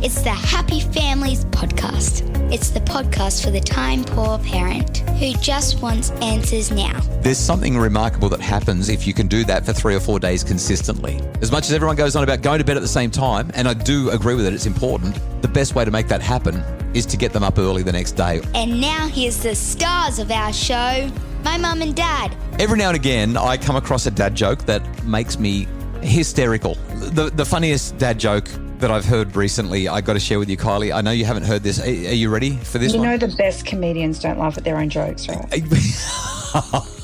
It's the Happy Families podcast. It's the podcast for the time-poor parent who just wants answers now. There's something remarkable that happens if you can do that for 3 or 4 days consistently. As much as everyone goes on about going to bed at the same time, and I do agree with it, it's important, the best way to make that happen is to get them up early the next day. And now here's the stars of our show, my mum and dad. Every now and again, I come across a dad joke that makes me hysterical. The funniest dad joke that I've heard recently, I got to share with you, Kylie. I know you haven't heard this. Are you ready for this one? You know the best comedians don't laugh at their own jokes, right?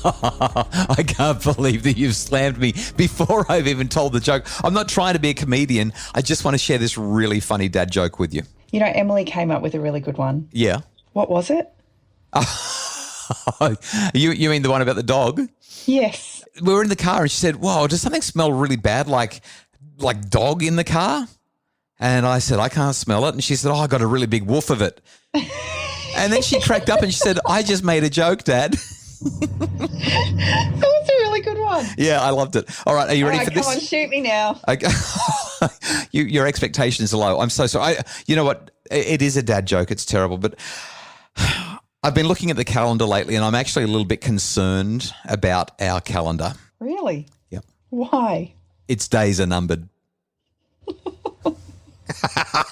I can't believe that you've slammed me before I've even told the joke. I'm not trying to be a comedian. I just want to share this really funny dad joke with you. You know, Emily came up with a really good one. Yeah. What was it? You mean the one about the dog? Yes. We were in the car and she said, "Whoa, does something smell really bad like dog in the car?" And I said, "I can't smell it." And she said, "Oh, I got a really big woof of it." And then she cracked up and she said, "I just made a joke, Dad." That was a really good one. Yeah, I loved it. All right, are you ready for this? Come on, shoot me now. Okay. Your expectations are low. I'm so sorry. You know what? It is a dad joke. It's terrible. But I've been looking at the calendar lately and I'm actually a little bit concerned about our calendar. Really? Yep. Why? Its days are numbered.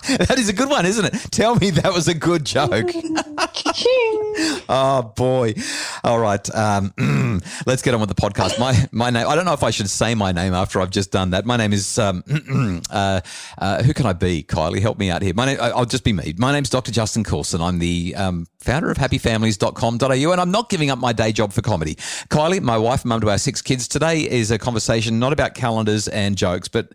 That is a good one, isn't it? Tell me that was a good joke. Oh, boy. All right. Let's get on with the podcast. My name, I don't know if I should say my name after I've just done that. My name is, who can I be, Kylie? Help me out here. I'll just be me. My name's Dr. Justin Coulson. I'm the founder of happyfamilies.com.au, and I'm not giving up my day job for comedy. Kylie, my wife and mum to our 6 kids, today is a conversation not about calendars and jokes, but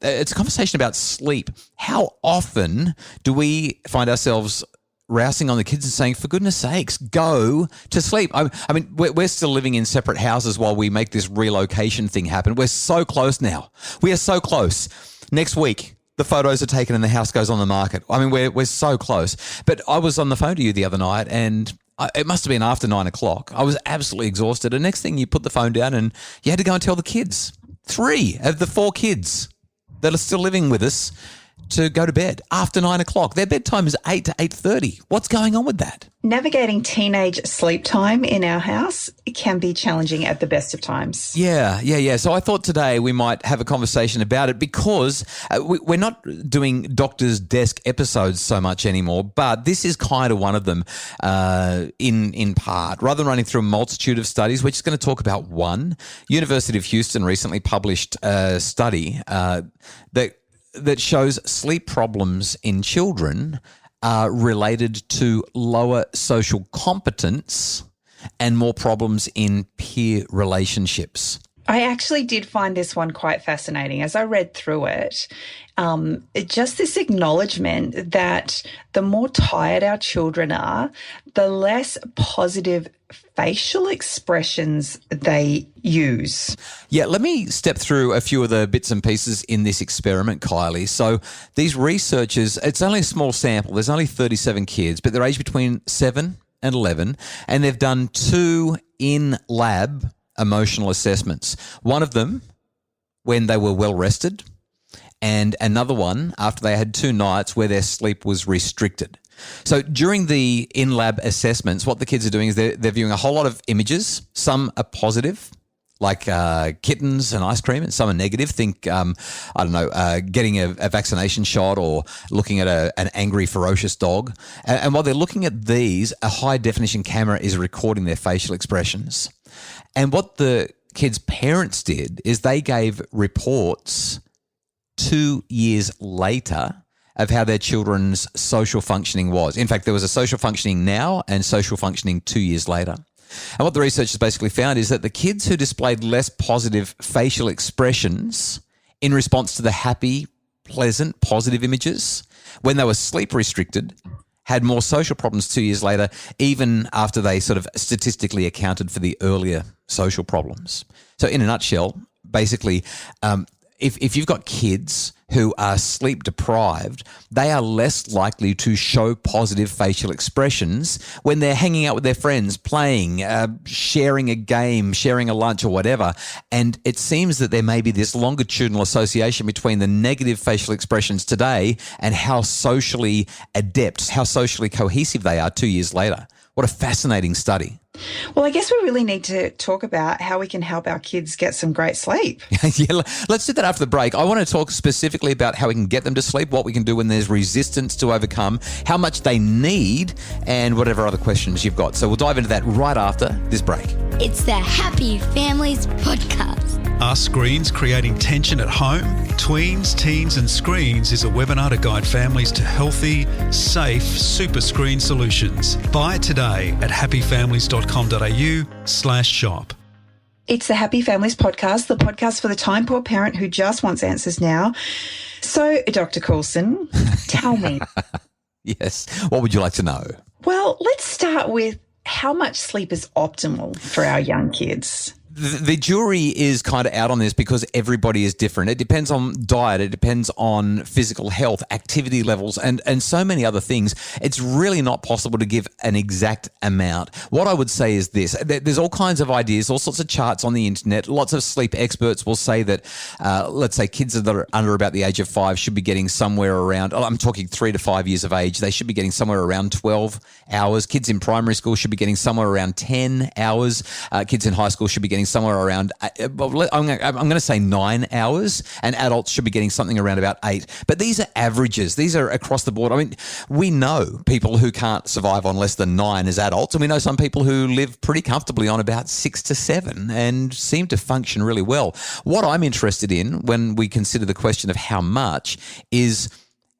it's a conversation about sleep. How often do we find ourselves rousing on the kids and saying, for goodness sakes, go to sleep? I mean, we're still living in separate houses while we make this relocation thing happen. We're so close now. We are so close. Next week, the photos are taken and the house goes on the market. I mean, we're so close. But I was on the phone to you the other night and it must have been after 9 o'clock. I was absolutely exhausted. And next thing, you put the phone down and you had to go and tell the kids, 3 of the 4 kids that are still living with us, to go to bed after 9 o'clock. Their bedtime is 8 to 8:30. What's going on with that? Navigating teenage sleep time in our house can be challenging at the best of times. Yeah. So I thought today we might have a conversation about it because we're not doing Doctor's Desk episodes so much anymore, but this is kind of one of them in part. Rather than running through a multitude of studies, we're just going to talk about one. University of Houston recently published a study that shows sleep problems in children are related to lower social competence and more problems in peer relationships. I actually did find this one quite fascinating. As I read through it, just this acknowledgement that the more tired our children are, the less positive facial expressions they use. Yeah, let me step through a few of the bits and pieces in this experiment, Kylie. So these researchers, it's only a small sample. There's only 37 kids, but they're aged between 7 and 11, and they've done 2 in-lab emotional assessments. One of them when they were well rested, and another one after they had 2 nights where their sleep was restricted. So during the in-lab assessments, what the kids are doing is they're viewing a whole lot of images. Some are positive, like kittens and ice cream, and some are negative. Think, getting a vaccination shot or looking at an angry, ferocious dog. And while they're looking at these, a high-definition camera is recording their facial expressions. And what the kids' parents did is they gave reports 2 years later of how their children's social functioning was. In fact, there was a social functioning now and social functioning 2 years later. And what the researchers basically found is that the kids who displayed less positive facial expressions in response to the happy, pleasant, positive images, when they were sleep restricted, had more social problems 2 years later, even after they sort of statistically accounted for the earlier social problems. So in a nutshell, basically, if you've got kids who are sleep deprived, they are less likely to show positive facial expressions when they're hanging out with their friends, playing, sharing a game, sharing a lunch or whatever. And it seems that there may be this longitudinal association between the negative facial expressions today and how socially adept, how socially cohesive they are 2 years later. What a fascinating study. Well, I guess we really need to talk about how we can help our kids get some great sleep. Yeah, let's do that after the break. I want to talk specifically about how we can get them to sleep, what we can do when there's resistance to overcome, how much they need, and whatever other questions you've got. So we'll dive into that right after this break. It's the Happy Families Podcast. Are screens creating tension at home? Tweens, Teens and Screens is a webinar to guide families to healthy, safe super screen solutions. Buy it today at happyfamilies.com.au/shop. It's the Happy Families Podcast, the podcast for the time-poor parent who just wants answers now. So, Dr. Coulson, tell me. Yes. What would you like to know? Well, let's start with how much sleep is optimal for our young kids. The jury is kind of out on this because everybody is different. It depends on diet. It depends on physical health, activity levels, and so many other things. It's really not possible to give an exact amount. What I would say is this. There's all kinds of ideas, all sorts of charts on the internet. Lots of sleep experts will say that, let's say kids that are under about the age of 5 should be getting somewhere around, I'm talking 3 to 5 years of age, they should be getting somewhere around 12 hours. Kids in primary school should be getting somewhere around 10 hours. Kids in high school should be getting somewhere around, I'm going to say 9 hours, and adults should be getting something around about 8. But these are averages. These are across the board. I mean, we know people who can't survive on less than 9 as adults, and we know some people who live pretty comfortably on about 6 to 7 and seem to function really well. What I'm interested in when we consider the question of how much is,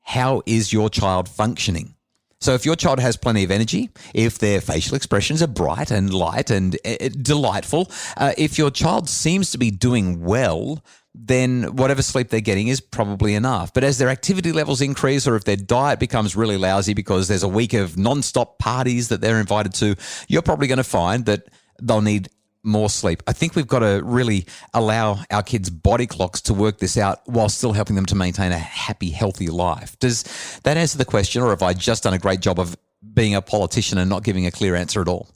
how is your child functioning? So if your child has plenty of energy, if their facial expressions are bright and light and delightful, if your child seems to be doing well, then whatever sleep they're getting is probably enough. But as their activity levels increase, or if their diet becomes really lousy because there's a week of non-stop parties that they're invited to, you're probably going to find that they'll need more sleep. I think we've got to really allow our kids' body clocks to work this out while still helping them to maintain a happy, healthy life. Does that answer the question, or have I just done a great job of being a politician and not giving a clear answer at all?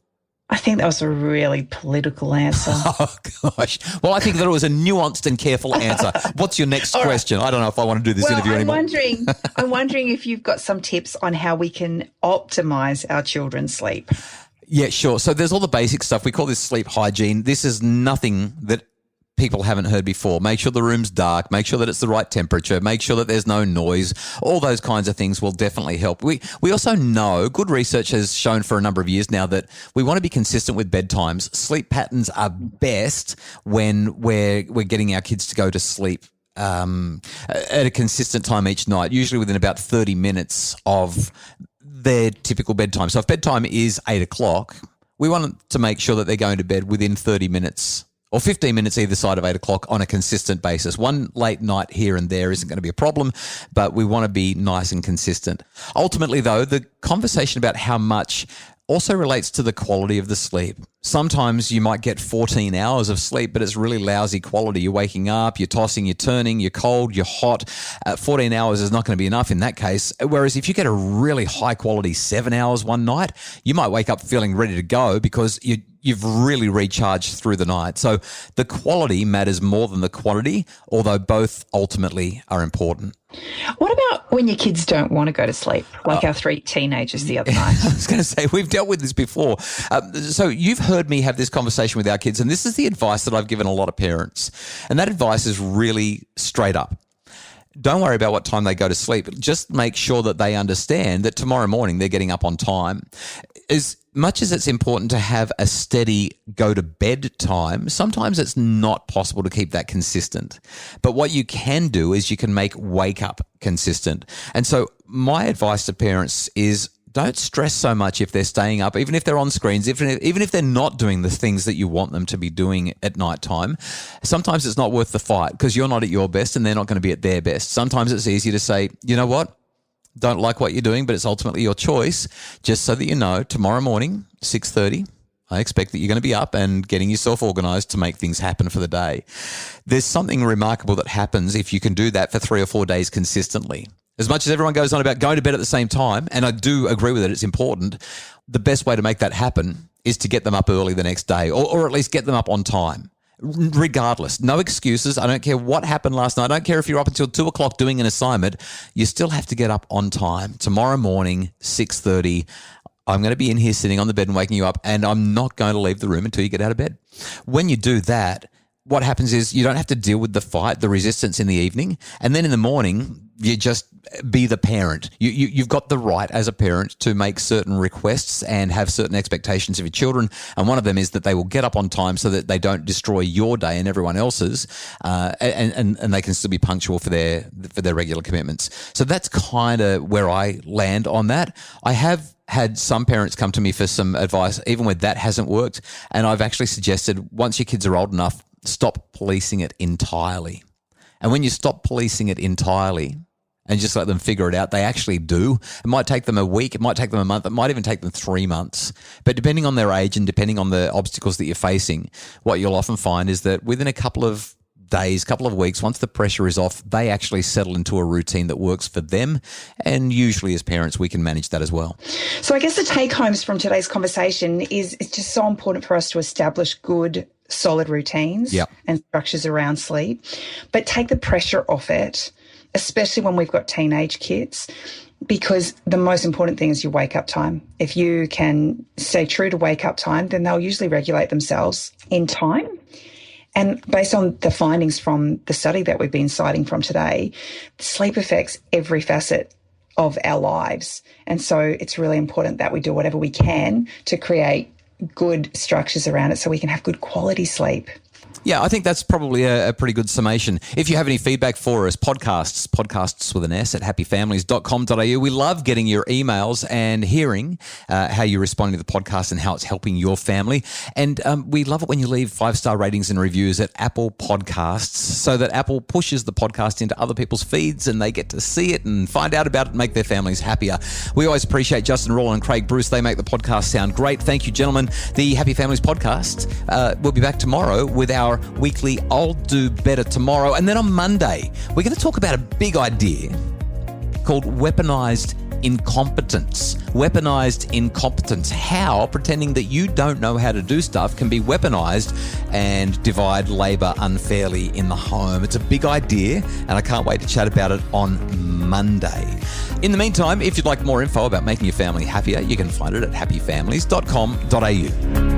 I think that was a really political answer. Oh, gosh. Well, I think that it was a nuanced and careful answer. What's your next question? I don't know if I want to do this interview anymore. I'm wondering if you've got some tips on how we can optimize our children's sleep. Yeah, sure. So there's all the basic stuff. We call this sleep hygiene. This is nothing that people haven't heard before. Make sure the room's dark. Make sure that it's the right temperature. Make sure that there's no noise. All those kinds of things will definitely help. We also know, good research has shown for a number of years now, that we want to be consistent with bedtimes. Sleep patterns are best when we're getting our kids to go to sleep at a consistent time each night, usually within about 30 minutes of their typical bedtime. So if bedtime is 8 o'clock, we want to make sure that they're going to bed within 30 minutes or 15 minutes either side of 8 o'clock on a consistent basis. One late night here and there isn't going to be a problem, but we want to be nice and consistent. Ultimately, though, the conversation about how much also relates to the quality of the sleep. Sometimes you might get 14 hours of sleep, but it's really lousy quality. You're waking up, you're tossing, you're turning, you're cold, you're hot. 14 hours is not going to be enough in that case. Whereas if you get a really high quality 7 hours one night, you might wake up feeling ready to go because you've really recharged through the night. So the quality matters more than the quantity, although both ultimately are important. What about when your kids don't want to go to sleep, like our 3 teenagers the other night? I was going to say, we've dealt with this before. So you've heard me have this conversation with our kids, and this is the advice that I've given a lot of parents. And that advice is really straight up. Don't worry about what time they go to sleep. Just make sure that they understand that tomorrow morning they're getting up on time. As much as it's important to have a steady go to bed time, sometimes it's not possible to keep that consistent. But what you can do is you can make wake up consistent. And so my advice to parents is don't stress so much if they're staying up, even if they're on screens, even if they're not doing the things that you want them to be doing at night time. Sometimes it's not worth the fight because you're not at your best and they're not going to be at their best. Sometimes it's easier to say, you know what? Don't like what you're doing, but it's ultimately your choice. Just so that you know, tomorrow morning, 6:30, I expect that you're going to be up and getting yourself organised to make things happen for the day. There's something remarkable that happens if you can do that for 3 or 4 days consistently. As much as everyone goes on about going to bed at the same time, and I do agree with it, it's important, the best way to make that happen is to get them up early the next day, or at least get them up on time. Regardless, no excuses. I don't care what happened last night. I don't care if you're up until 2 o'clock doing an assignment. You still have to get up on time. Tomorrow morning, 6:30, I'm going to be in here sitting on the bed and waking you up, and I'm not going to leave the room until you get out of bed. When you do that, what happens is you don't have to deal with the fight, the resistance in the evening. And then in the morning, you just be the parent. You've got the right as a parent to make certain requests and have certain expectations of your children. And one of them is that they will get up on time so that they don't destroy your day and everyone else's, and they can still be punctual for their regular commitments. So that's kind of where I land on that. I have had some parents come to me for some advice, even when that hasn't worked. And I've actually suggested once your kids are old enough, stop policing it entirely. And when you stop policing it entirely and just let them figure it out, they actually do. It might take them a week. It might take them a month. It might even take them 3 months. But depending on their age and depending on the obstacles that you're facing, what you'll often find is that within a couple of days, couple of weeks, once the pressure is off, they actually settle into a routine that works for them. And usually as parents, we can manage that as well. So I guess the take homes from today's conversation is it's just so important for us to establish good, solid routines and structures around sleep, but take the pressure off it, especially when we've got teenage kids, because the most important thing is your wake up time. If you can stay true to wake up time, then they'll usually regulate themselves in time. And based on the findings from the study that we've been citing from today, sleep affects every facet of our lives. And so it's really important that we do whatever we can to create good structures around it so we can have good quality sleep. Yeah, I think that's probably a pretty good summation. If you have any feedback for us, podcasts with an S at happyfamilies.com.au. We love getting your emails and hearing how you're responding to the podcast and how it's helping your family. And we love it when you leave 5-star ratings and reviews at Apple Podcasts so that Apple pushes the podcast into other people's feeds and they get to see it and find out about it and make their families happier. We always appreciate Justin Rawlin and Craig Bruce. They make the podcast sound great. Thank you, gentlemen. The Happy Families podcast, we'll be back tomorrow with our weekly I'll Do Better Tomorrow. And then on Monday, we're going to talk about a big idea called weaponized incompetence. Weaponized incompetence. How pretending that you don't know how to do stuff can be weaponized and divide labor unfairly in the home. It's a big idea, and I can't wait to chat about it on Monday. In the meantime, if you'd like more info about making your family happier, you can find it at happyfamilies.com.au.